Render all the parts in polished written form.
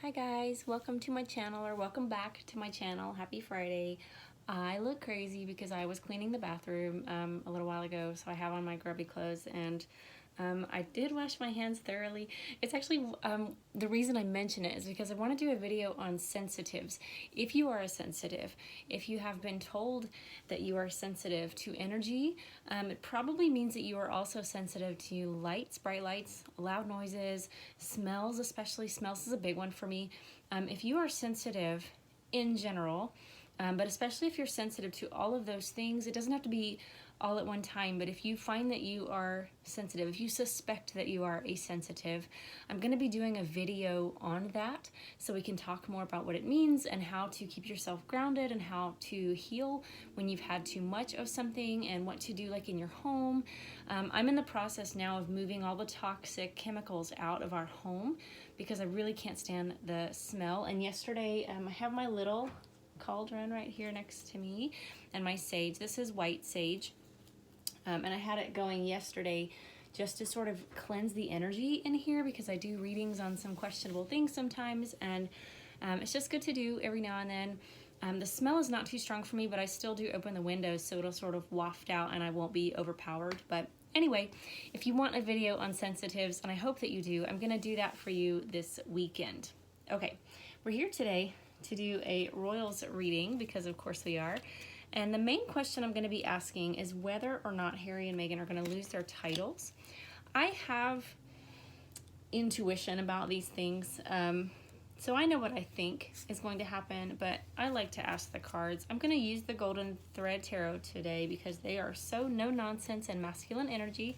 Hi guys, welcome to my channel, or welcome back to my channel. Happy Friday. I look crazy because I was cleaning the bathroom a little while ago, so I have on my grubby clothes, and I did wash my hands thoroughly. It's actually, the reason I mention it is because I want to do a video on sensitives. If you are a sensitive, if you have been told that you are sensitive to energy, it probably means that you are also sensitive to lights, bright lights, loud noises, smells, especially smells is a big one for me. If you are sensitive in general, but especially if you're sensitive to all of those things, it doesn't have to be all at one time, but if you find that you are sensitive, if you suspect that you are a sensitive, I'm going to be doing a video on that so we can talk more about what it means and how to keep yourself grounded and how to heal when you've had too much of something and what to do like in your home. I'm in the process now of moving all the toxic chemicals out of our home because I really can't stand the smell. And yesterday I have my little cauldron right here next to me and my sage. This is white sage. And I had it going yesterday just to sort of cleanse the energy in here because I do readings on some questionable things sometimes, and it's just good to do every now and then. The smell is not too strong for me, but I still do open the windows so it'll sort of waft out and I won't be overpowered. But anyway, if you want a video on sensitives, and I hope that you do, I'm going to do that for you this weekend. Okay, we're here today to do a Royals reading because of course we are. And the main question I'm going to be asking is whether or not Harry and Meghan are going to lose their titles. I have intuition about these things, so I know what I think is going to happen, but I like to ask the cards. I'm going to use the Golden Thread Tarot today because they are so no nonsense and masculine energy.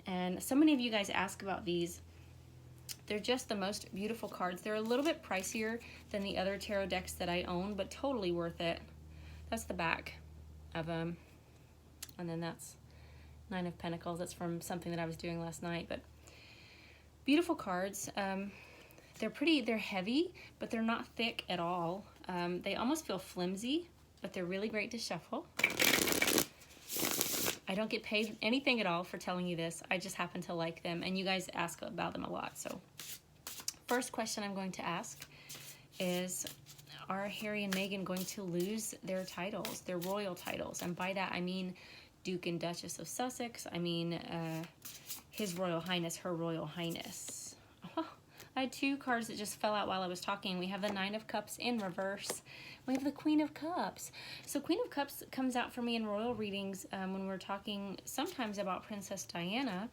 And so many of you guys ask about these. They're just the most beautiful cards. They're a little bit pricier than the other tarot decks that I own, but totally worth it. That's the back of them, and then that's Nine of Pentacles. That's from something that I was doing last night, but beautiful cards. They're heavy, but they're not thick at all. They almost feel flimsy, but they're really great to shuffle. I don't get paid anything at all for telling you this. I just happen to like them, and you guys ask about them a lot. So first question I'm going to ask is, are Harry and Meghan going to lose their titles, their royal titles? And by that I mean Duke and Duchess of Sussex. I mean His Royal Highness, Her Royal Highness. Oh, I had two cards that just fell out while I was talking. We have the Nine of Cups in reverse. We have the Queen of Cups. So Queen of Cups comes out for me in royal readings when we're talking sometimes about Princess Diana.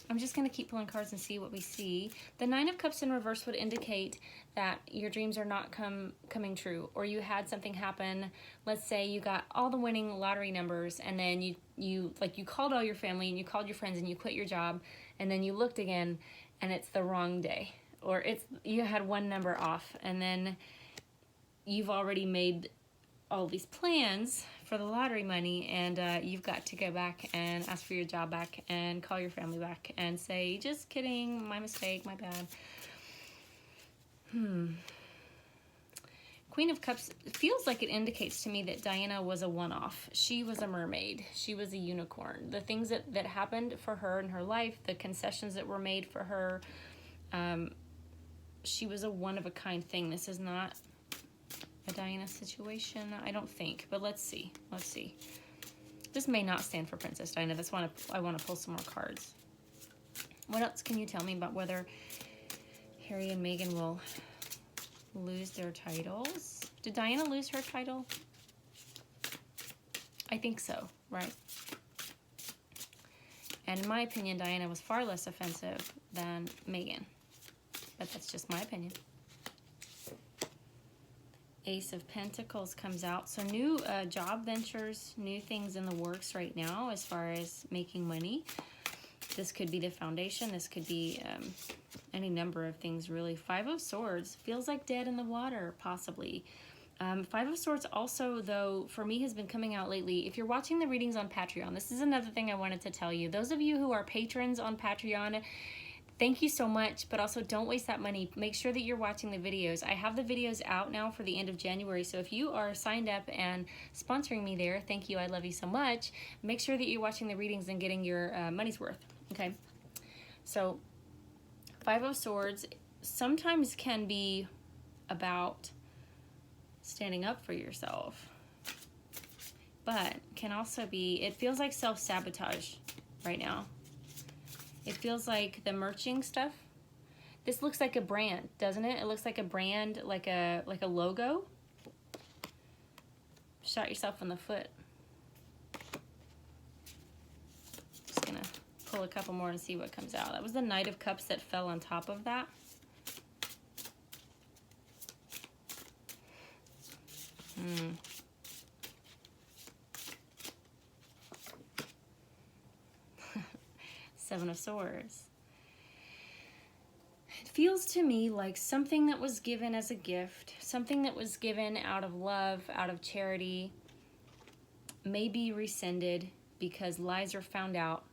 I'm just going to keep pulling cards and see what we see. The Nine of Cups in reverse would indicate that your dreams are not coming true, or you had something happen. Let's say you got all the winning lottery numbers, and then you called all your family and you called your friends and you quit your job, and then you looked again and it's the wrong day, or you had one number off, and then you've already made all these plans for the lottery money, and you've got to go back and ask for your job back and call your family back and say, just kidding, my mistake, my bad. Queen of Cups feels like it indicates to me that Diana was a one-off. She was a mermaid. She was a unicorn. The things that happened for her in her life, the concessions that were made for her, she was a one-of-a-kind thing. This is not a Diana situation, I don't think, but let's see. This may not stand for Princess Diana. I want to pull some more cards. What else can you tell me about whether Harry and Meghan will lose their titles? Did Diana lose her title? I think so, right? And in my opinion, Diana was far less offensive than Meghan, but that's just my opinion. Ace of Pentacles comes out. So new job ventures, new things in the works right now as far as making money. This could be the foundation. This could be any number of things, really. Five of Swords feels like dead in the water, possibly. Five of Swords also, though, for me has been coming out lately. If you're watching the readings on Patreon, this is another thing I wanted to tell you. Those of you who are patrons on Patreon, thank you so much, but also don't waste that money. Make sure that you're watching the videos. I have the videos out now for the end of January, so if you are signed up and sponsoring me there, thank you, I love you so much. Make sure that you're watching the readings and getting your money's worth, okay? So, Five of Swords sometimes can be about standing up for yourself, but can also be, it feels like self-sabotage right now. It feels like the merching stuff. This looks like a brand, doesn't it? It looks like a brand, like a logo. Shot yourself in the foot. Just gonna pull a couple more and see what comes out. That was the Knight of Cups that fell on top of that. Seven of Swords. It feels to me like something that was given as a gift, something that was given out of love, out of charity, may be rescinded because lies are found out.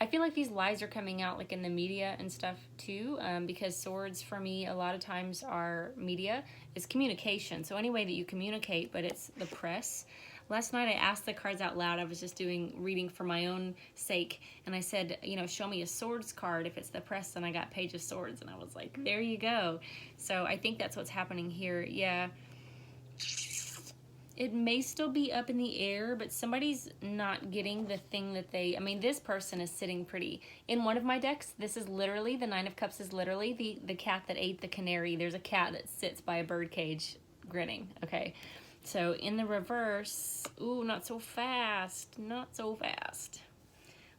I feel like these lies are coming out like in the media and stuff too, because swords for me a lot of times are media. It's communication, so any way that you communicate, but it's the press. Last night I asked the cards out loud. I was just reading for my own sake, and I said, you know, show me a swords card if it's the press, and I got Page of Swords, and I was like, there you go. So I think that's what's happening here. Yeah. It may still be up in the air, but somebody's not getting the thing that they, I mean, this person is sitting pretty. In one of my decks, this is literally, the Nine of Cups is literally the cat that ate the canary. There's a cat that sits by a bird cage grinning, okay? So in the reverse, ooh, not so fast, not so fast.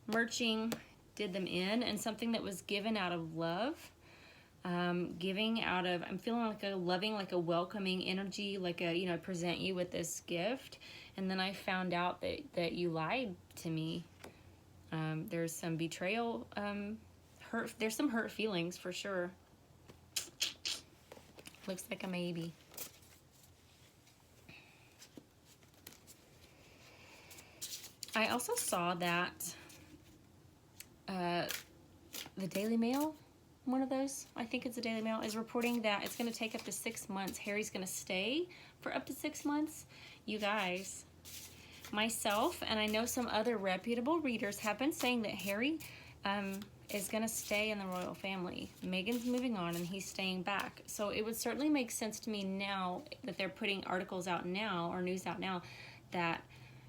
Merching did them in, and something that was given out of love. Giving out of, I'm feeling like a loving, like a welcoming energy, like a, you know, I present you with this gift, and then I found out that you lied to me. There's some betrayal, hurt, there's some hurt feelings for sure. Looks like a maybe. I also saw that the Daily Mail, one of those, I think it's the Daily Mail, is reporting that it's going to take up to 6 months. Harry's going to stay for up to 6 months. You guys, myself, and I know some other reputable readers have been saying that Harry is going to stay in the royal family. Meghan's moving on and he's staying back. So it would certainly make sense to me now that they're putting articles out now, or news out now, that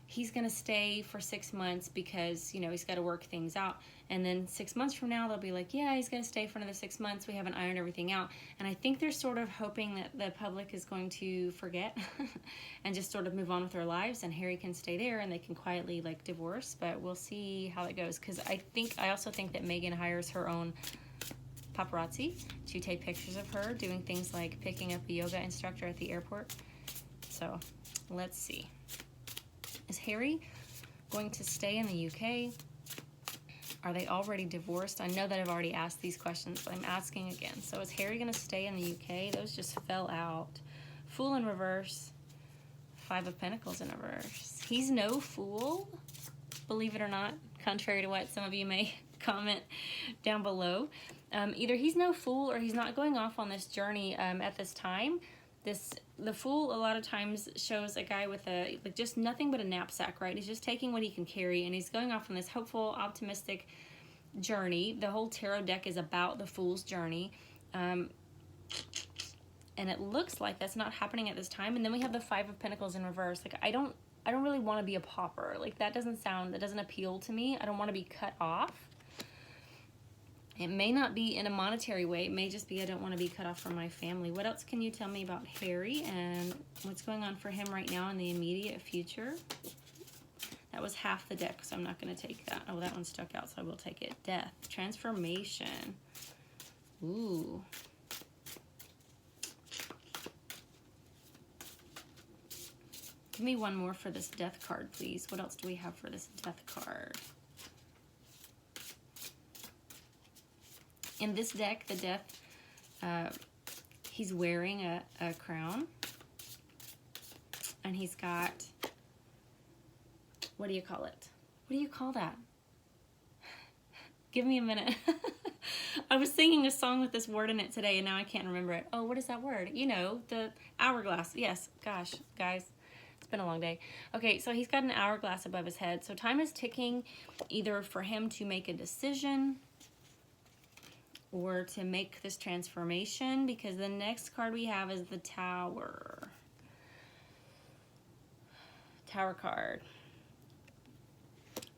he's going to stay for 6 months because, you know, he's got to work things out. And then 6 months from now, they'll be like, yeah, he's going to stay for another 6 months. We haven't ironed everything out. And I think they're sort of hoping that the public is going to forget and just sort of move on with their lives, and Harry can stay there and they can quietly like divorce. But we'll see how it goes, because I also think that Meghan hires her own paparazzi to take pictures of her doing things like picking up a yoga instructor at the airport. So let's see. Is Harry going to stay in the UK? Are they already divorced? I know that I've already asked these questions, but I'm asking again. So is Harry going to stay in the UK? Those just fell out. Fool in reverse. Five of Pentacles in reverse. He's no fool, believe it or not, contrary to what some of you may comment down below. Either he's no fool or he's not going off on this journey at this time. The Fool a lot of times shows a guy with like just nothing but a knapsack, right? He's just taking what he can carry, and he's going off on this hopeful, optimistic journey. The whole tarot deck is about the Fool's journey, and it looks like that's not happening at this time. And then we have the Five of Pentacles in reverse. Like I don't really want to be a pauper. Like that doesn't appeal to me. I don't want to be cut off. It may not be in a monetary way. It may just be I don't want to be cut off from my family. What else can you tell me about Harry and what's going on for him right now in the immediate future? That was half the deck, so I'm not going to take that. Oh, that one stuck out, so I will take it. Death. Transformation. Ooh. Give me one more for this Death card, please. What else do we have for this Death card? In this deck, the Death, he's wearing a crown, and he's got, what do you call it? What do you call that? Give me a minute. I was singing a song with this word in it today, and now I can't remember it. Oh, what is that word? You know, the hourglass. Yes, gosh, guys, it's been a long day. Okay, so he's got an hourglass above his head, so time is ticking either for him to make a decision, or to make this transformation, because the next card we have is the Tower. Tower card.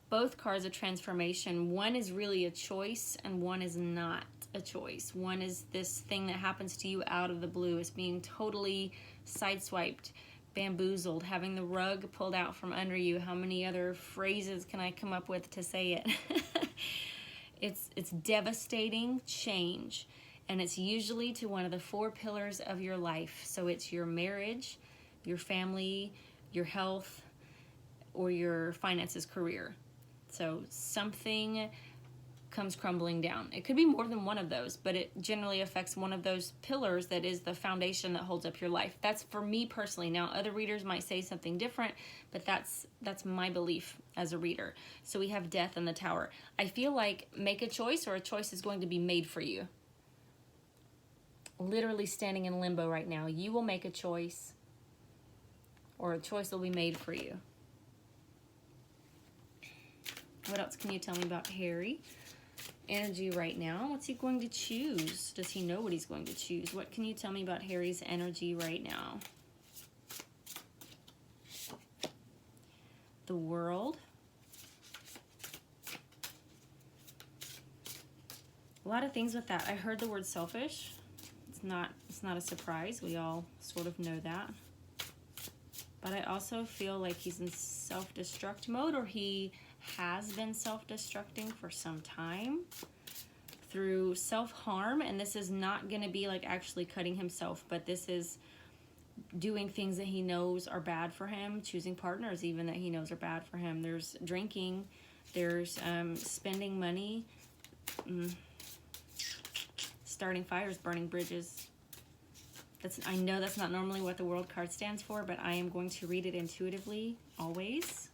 Both cards are transformation. One is really a choice and one is not a choice. One is this thing that happens to you out of the blue. It's being totally sideswiped, bamboozled, having the rug pulled out from under you. How many other phrases can I come up with to say it? It's devastating change, and it's usually to one of the 4 pillars of your life. So it's your marriage, your family, your health, or your finances, career. So something comes crumbling down. It could be more than one of those, but it generally affects one of those pillars that is the foundation that holds up your life. That's for me personally. Now, other readers might say something different, but that's my belief as a reader. So we have death and the Tower. I feel like make a choice, or a choice is going to be made for you. Literally standing in limbo right now. You will make a choice, or a choice will be made for you. What else can you tell me about Harry? Energy right now. What's he going to choose? Does he know what he's going to choose? What can you tell me about Harry's energy right now? The World. A lot of things with that. I heard the word selfish. It's not a surprise. We all sort of know that. But I also feel like he's in self-destruct mode, or he has been self-destructing for some time through self-harm. And this is not going to be like actually cutting himself, but this is doing things that he knows are bad for him, choosing partners even that he knows are bad for him. There's drinking, there's spending money, starting fires, burning bridges. I know that's not normally what the World card stands for, but I am going to read it intuitively always.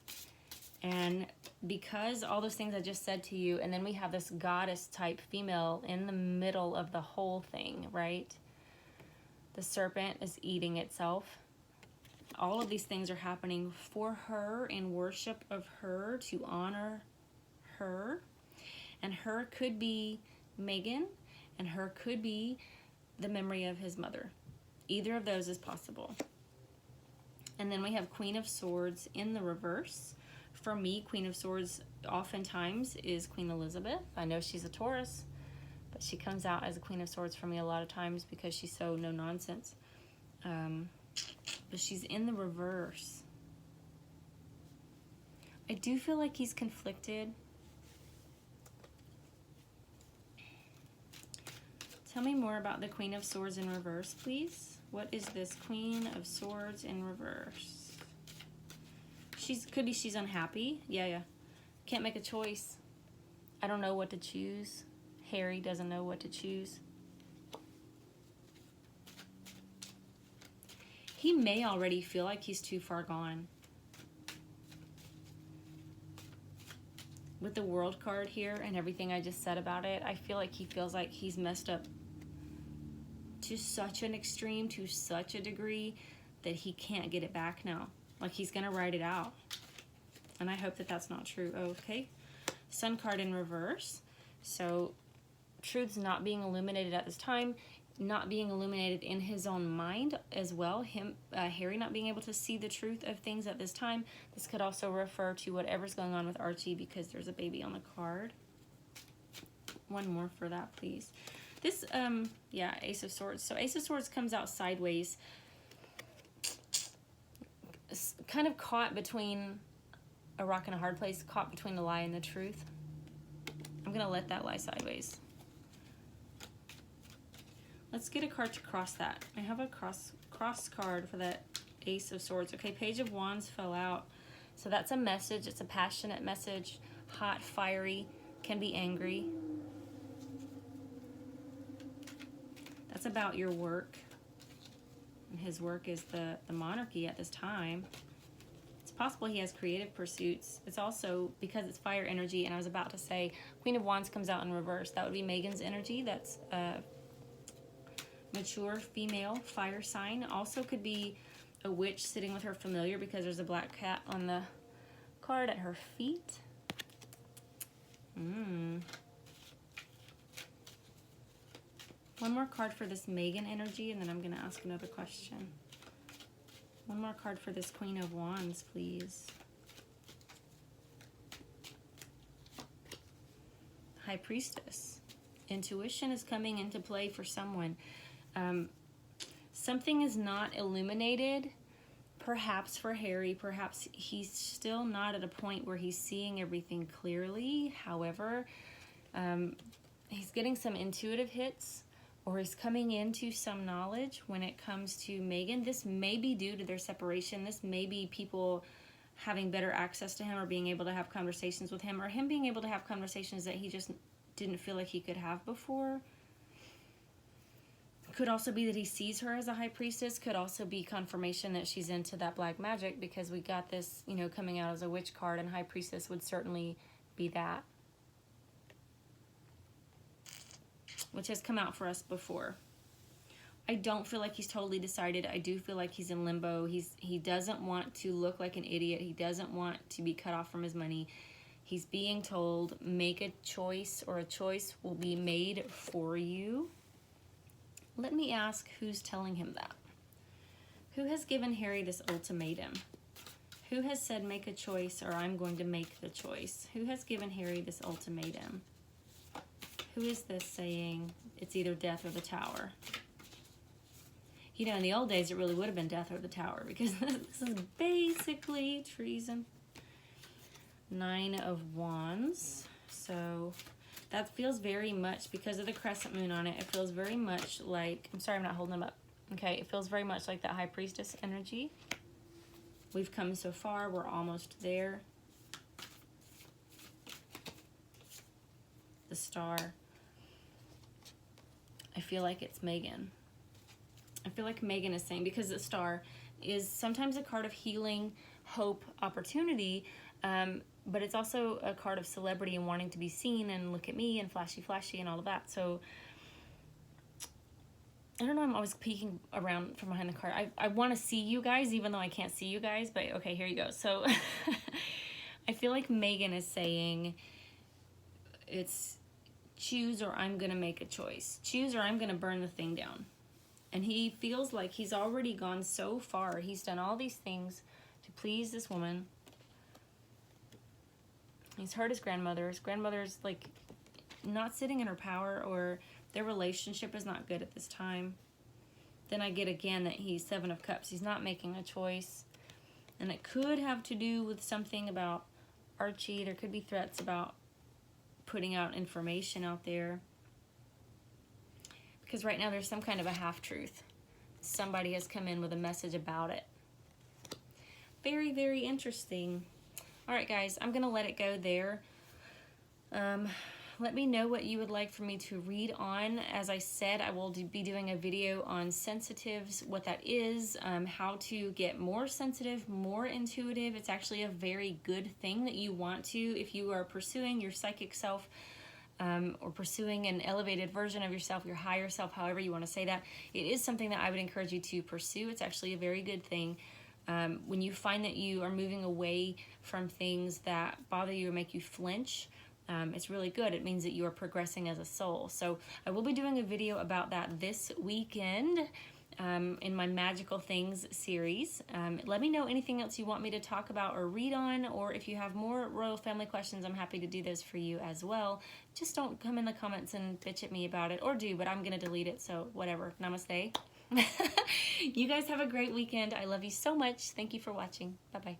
And because all those things I just said to you, and then we have this goddess type female in the middle of the whole thing, right? The serpent is eating itself. All of these things are happening for her, in worship of her, to honor her. And her could be Megan, and her could be the memory of his mother. Either of those is possible. And then we have Queen of Swords in the reverse. For me, Queen of Swords oftentimes is Queen Elizabeth. I know she's a Taurus, but she comes out as a Queen of Swords for me a lot of times because she's so no-nonsense. But she's in the reverse. I do feel like he's conflicted. Tell me more about the Queen of Swords in reverse, please. What is this Queen of Swords in reverse? Could be she's unhappy. Yeah. Can't make a choice. I don't know what to choose. Harry doesn't know what to choose. He may already feel like he's too far gone. With the World card here and everything I just said about it, I feel like he feels like he's messed up to such an extreme, to such a degree, that he can't get it back now. Like he's going to write it out. And I hope that that's not true. Okay. Sun card in reverse. So truth's not being illuminated at this time. Not being illuminated in his own mind as well. Harry not being able to see the truth of things at this time. This could also refer to whatever's going on with Archie, because there's a baby on the card. One more for that, please. This, yeah, Ace of Swords. So Ace of Swords comes out sideways. Kind of caught between a rock and a hard place, caught between the lie and the truth. I'm going to let that lie sideways. Let's get a card to cross that. I have a cross card for that Ace of Swords. Okay, Page of Wands fell out. So that's a message. It's a passionate message. Hot, fiery, can be angry. That's about your work. And his work is the monarchy at this time. It's possible he has creative pursuits. It's also, because it's fire energy, and I was about to say Queen of Wands comes out in reverse. That would be Megan's energy. That's mature female fire sign. Also could be a witch sitting with her familiar, because there's a black cat on the card at her feet. One more card for this Megan energy, and then I'm going to ask another question. One more card for this Queen of Wands, please. High Priestess. Intuition is coming into play for someone. Something is not illuminated, perhaps for Harry. Perhaps he's still not at a point where he's seeing everything clearly. However, he's getting some intuitive hits, or he's coming into some knowledge when it comes to Megan. This may be due to their separation. This may be people having better access to him, or being able to have conversations with him, or him being able to have conversations that he just didn't feel like he could have before. Could also be that he sees her as a high priestess. Could also be confirmation that she's into that black magic, because we got this, you know, coming out as a witch card, and high priestess would certainly be that, which has come out for us before. I don't feel like he's totally decided. I do feel like he's in limbo. He doesn't want to look like an idiot. He doesn't want to be cut off from his money. He's being told, make a choice, or a choice will be made for you. Let me ask, who's telling him that? Who has given Harry this ultimatum? Who has said, make a choice, or I'm going to make the choice? Who has given Harry this ultimatum? Who is this saying it's either death or the tower? You know, in the old days, it really would have been death or the tower, because this is basically treason. 9 of Wands. So that feels very much, because of the crescent moon on it, it feels very much like, I'm sorry I'm not holding them up. Okay, it feels very much like that high priestess energy. We've come so far, we're almost there. The Star. I feel like it's Megan. I feel like Megan is saying, because the Star is sometimes a card of healing, hope, opportunity, but it's also a card of celebrity and wanting to be seen and look at me and flashy, flashy and all of that. So I don't know, I'm always peeking around from behind the card. I want to see you guys, even though I can't see you guys, but okay, here you go. So I feel like Megan is saying it's choose, or I'm going to make a choice. Choose, or I'm going to burn the thing down. And he feels like he's already gone so far. He's done all these things to please this woman. He's hurt his grandmother. His grandmother's like not sitting in her power, or their relationship is not good at this time. Then I get again that he's 7 of Cups. He's not making a choice. And it could have to do with something about Archie. There could be threats about putting out information out there. Because right now there's some kind of a half-truth. Somebody has come in with a message about it. Very, very interesting. All right, guys, I'm going to let it go there. Let me know what you would like for me to read on. As I said, I will be doing a video on sensitives, what that is, how to get more sensitive, more intuitive. It's actually a very good thing that you want to, if you are pursuing your psychic self, or pursuing an elevated version of yourself, your higher self, however you want to say that. It is something that I would encourage you to pursue. It's actually a very good thing. When you find that you are moving away from things that bother you or make you flinch, it's really good. It means that you are progressing as a soul. So I will be doing a video about that this weekend in my Magical Things series. Let me know anything else you want me to talk about or read on, or if you have more royal family questions, I'm happy to do those for you as well. Just don't come in the comments and bitch at me about it, or do, but I'm going to delete it, so whatever. Namaste. You guys have a great weekend. I love you so much. Thank you for watching. Bye-bye.